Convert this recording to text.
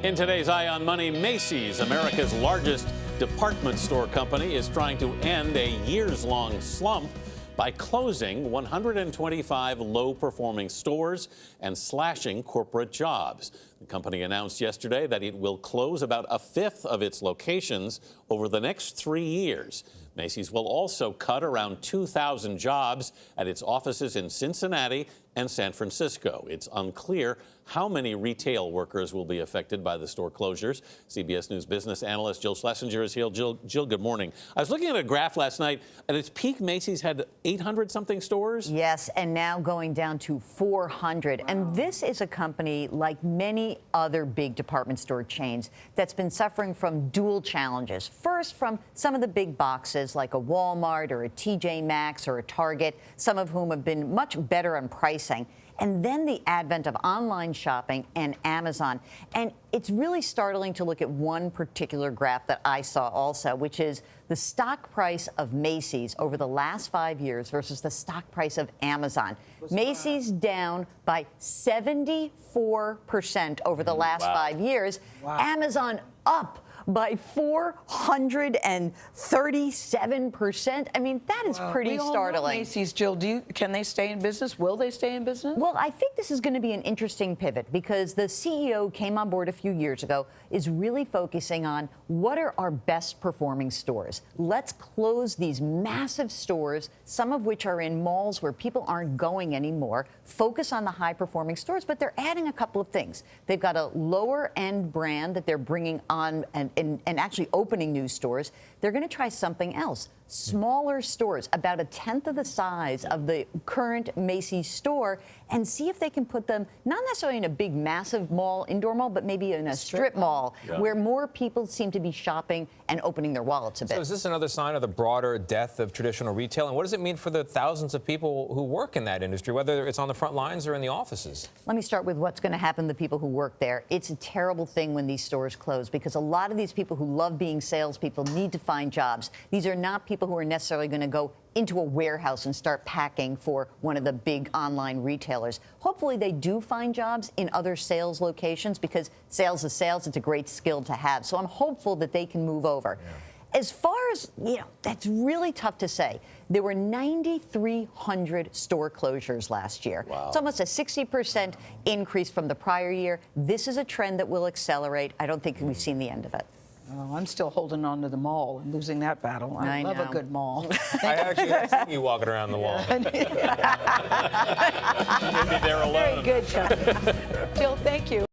In today's Eye on Money, Macy's, America's largest department store company, is trying to end a years-long slump by closing 125 low-performing stores and slashing corporate jobs. The company announced yesterday that it will close about a fifth of its locations over the next 3 years. Macy's will also cut around 2,000 jobs at its offices in Cincinnati and San Francisco. It's unclear how many retail workers will be affected by the store closures. CBS News business analyst Jill Schlesinger is here. Jill, good morning. I was looking at a graph last night. At its peak, Macy's had 800-something stores. Yes, and now going down to 400. Wow. And this is a company, like many other big department store chains, that's been suffering from dual challenges. First, from some of the big boxes like a Walmart or a TJ Maxx or a Target, some of whom have been much better on pricing. And then the advent of online shopping and Amazon. And it's really startling to look at one particular graph that I saw also, which is the stock price of Macy's over the last 5 years versus the stock price of Amazon. Macy's down by 74% over the last 5 years. Wow. Amazon up by 437%. I mean, that is pretty startling. Macy's, Jill, can they stay in business? Will they stay in business? Well, I think this is going to be an interesting pivot because the CEO came on board a few years ago, is really focusing on what are our best performing stores. Let's close these massive stores, some of which are in malls where people aren't going anymore, focus on the high performing stores, but they're adding a couple of things. They've got a lower end brand that they're bringing on and actually opening new stores. They're going to try something else. Smaller stores, about a tenth of the size of the current Macy's store, and see if they can put them not necessarily in a big, massive mall, indoor mall, but maybe in a strip mall where more people seem to be shopping and opening their wallets a bit. So is this another sign of the broader death of traditional retail? And what does it mean for the thousands of people who work in that industry, whether it's on the front lines or in the offices? Let me start with what's going to happen to the people who work there. It's a terrible thing when these stores close because a lot of these people who love being salespeople need to find jobs. These are not people who are necessarily going to go into a warehouse and start packing for one of the big online retailers. Hopefully they do find jobs in other sales locations because sales is sales. It's a great skill to have. So I'm hopeful that they can move over. Yeah. As far as, that's really tough to say. There were 9,300 store closures last year. Wow. It's almost a 60% increase from the prior year. This is a trend that will accelerate. I don't think we've seen the end of it. Oh, I'm still holding on to the mall and losing that battle. I love a good mall. I actually have seen you walking around the mall. You'll be there alone. Very good, John. Jill, thank you.